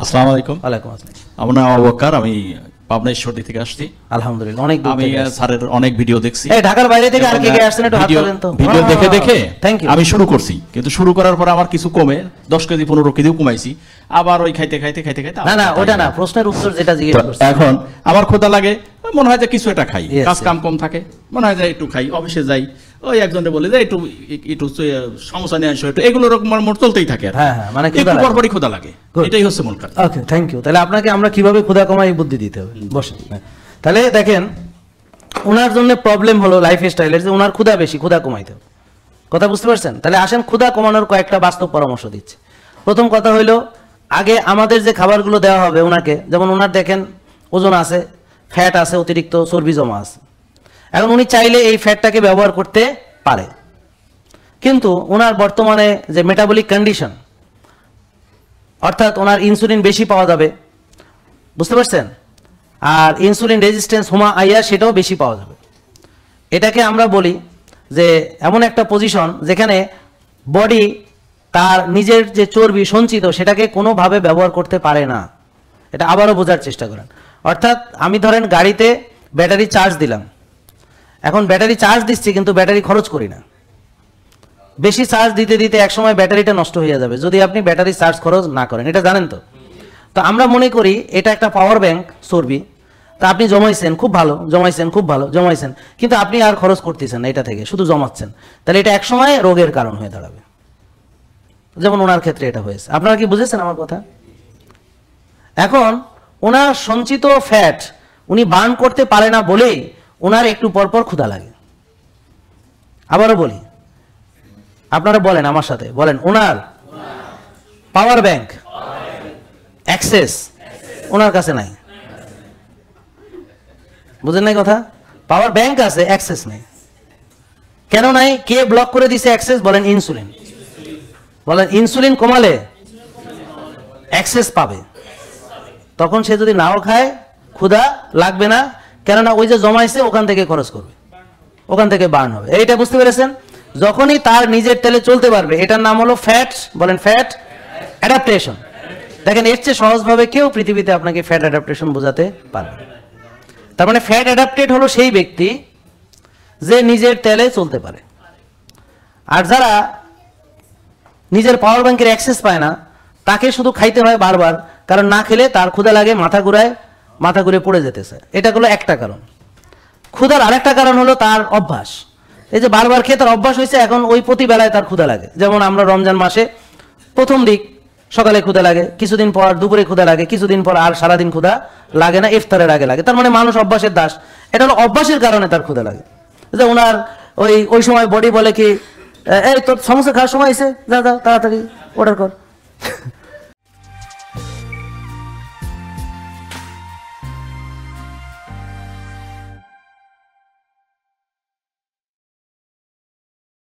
আসসালামু আলাইকুম। ওয়ালাইকুম আসসালাম। আমার নাম আবু বকর, আমি পাবনা ঈশ্বরদী থেকে আসছি। আলহামদুলিল্লাহ, অনেক দূর আমি থেকে আসছি। স্যারের অনেক ভিডিও দেখছি। এই ঢাকার বাইরে থেকে আর কে কে আসছেন একটু হাত তোলেন তো। ভিডিও দেখে দেখে থ্যাংক ইউ। আমি শুরু করছি, কিন্তু শুরু করার পর আমার কিছু কমে 10 কেজি 15 কেজিও কমাইছি। আবার ওই খাইতে খাইতে খাইতে খাইতে না না, ওটা না, প্রশ্নের উত্তর যেটা জিজ্ঞেস করছি। এখন আমার ক্ষুধা লাগে, মনে হয় যে কিছু একটা খাই, Yes, কাজ yes. কাম কম থাকে, মনে হয় যে একটু খাই, অফিসে যাই, ওই একজনে বলে যে একটু একটু সমস্যা নিয়ে আসো, একটু এগুলো রকম মোট চলতেই থাকে। হ্যাঁ হ্যাঁ, মানে একটু পরপরই ক্ষুধা লাগে, এটাই হচ্ছে মূল কাজ। ওকে, থ্যাংক ইউ। তাহলে আপনাকে আমরা কিভাবে ক্ষুধা কমাই বুদ্ধি দিতে হবে, বসেন। তাহলে দেখেন, ওনার জন্য প্রবলেম হলো লাইফ স্টাইলের, যে ওনার ক্ষুধা বেশি, ক্ষুধা কমাইতে হবে। কথা বুঝতে পারছেন? তাহলে আসেন ক্ষুধা কমানোর কয়েকটা বাস্তব পরামর্শ দিচ্ছি। প্রথম কথা হইলো, আগে আমাদের যে খাবারগুলো দেওয়া হবে ওনাকে, যেমন ওনার দেখেন ওজন আছে, ফ্যাট আছে, অতিরিক্ত চর্বি জমা আছে। এখন উনি চাইলে এই ফ্যাটটাকে ব্যবহার করতে পারে, কিন্তু ওনার বর্তমানে যে মেটাবলিক কন্ডিশন, অর্থাৎ ওনার ইনসুলিন বেশি পাওয়া যাবে, বুঝতে পারছেন? আর ইনসুলিন রেজিস্ট্যান্স হোমা আইয়া সেটাও বেশি পাওয়া যাবে। এটাকে আমরা বলি যে এমন একটা পজিশন যেখানে বডি তার নিজের যে চর্বি সঞ্চিত সেটাকে কোনোভাবে ব্যবহার করতে পারে না। এটা আবারও বোঝার চেষ্টা করেন। অর্থাৎ আমি ধরেন গাড়িতে ব্যাটারি চার্জ দিলাম, এখন ব্যাটারি চার্জ দিচ্ছি কিন্তু ব্যাটারি খরচ করি না। বেশি চার্জ দিতে দিতে একসময় ব্যাটারিটা নষ্ট হয়ে যাবে যদি আপনি ব্যাটারি চার্জ খরচ না করেন, এটা জানেন তো? তো আমরা মনে করি এটা একটা পাওয়ার ব্যাংক চর্বি, তা আপনি জমাইছেন খুব ভালো, জমাইছেন খুব ভালো, জমাইছেন, কিন্তু আপনি আর খরচ করতেছেন না এটা থেকে, শুধু জমাচ্ছেন। তাহলে এটা একসময় রোগের কারণ হয়ে দাঁড়াবে, যেমন ওনার ক্ষেত্রে এটা হয়েছে। আপনারা কি বুঝেছেন আমার কথা? এখন ওনার সঞ্চিত ফ্যাট উনি বার্ন করতে পারে না বলেই ওনার একটু পরপর ক্ষুধা লাগে। আবারও বলি, আপনারা বলেন আমার সাথে, বলেন, ওনার পাওয়ার ব্যাংক অ্যাক্সেস ওনার কাছে নাই। বুঝেন নাই কথা? পাওয়ার ব্যাংক আছে, অ্যাক্সেস নাই। কেন নাই? কে ব্লক করে দিছে অ্যাক্সেস? বলেন ইনসুলিন। বলেন ইনসুলিন কমালে অ্যাক্সেস পাবে, তখন সে যদি নাও খায় ক্ষুধা লাগবে না, কেননা ওই যে জমাইছে ওখান থেকে খরচ করবে, ওখান থেকে বার্ন হবে। এইটা বুঝতে পেরেছেন? যখনই তার নিজের তেলে চলতে পারবে, এটার নাম হলো ফ্যাট, বলেন ফ্যাট অ্যাডাপ্টেশন। দেখেন, এর চেয়ে সহজভাবে কেউ পৃথিবীতে আপনাকে ফ্যাট অ্যাডাপ্টেশন বোঝাতে পারবে। তার মানে ফ্যাট অ্যাডাপ্টেড হলো সেই ব্যক্তি যে নিজের তেলে চলতে পারে। আর যারা নিজের পাওয়ার ব্যাংকের অ্যাক্সেস পায় না, তাকে শুধু খাইতে হয় বারবার, কারণ না খেলে তার ক্ষুধা লাগে, মাথা ঘুরায়, মাথা ঘুরে পড়ে যেতেছে। এটা হলো একটা কারণ। ক্ষুধার আরেকটা কারণ হলো তার অভ্যাস। এই যে বারবার খেয়ে তার অভ্যাস হয়েছে, এখন ওই প্রতিবেলায় তার ক্ষুধা লাগে। যেমন আমরা রমজান মাসে প্রথম দিক সকালে ক্ষুধা লাগে, কিছুদিন পর দুপুরে ক্ষুধা লাগে, কিছুদিন পর আর সারাদিন ক্ষুধা লাগে না, ইফতারের আগে লাগে। তার মানে মানুষ অভ্যাসের দাস। এটা হলো অভ্যাসের কারণে তার ক্ষুধা লাগে। যে ওনার ওই সময় বডি বলে কি, এই তোর সমস্যা খাওয়ার সময় এসে, যা যা তাড়াতাড়ি অর্ডার কর,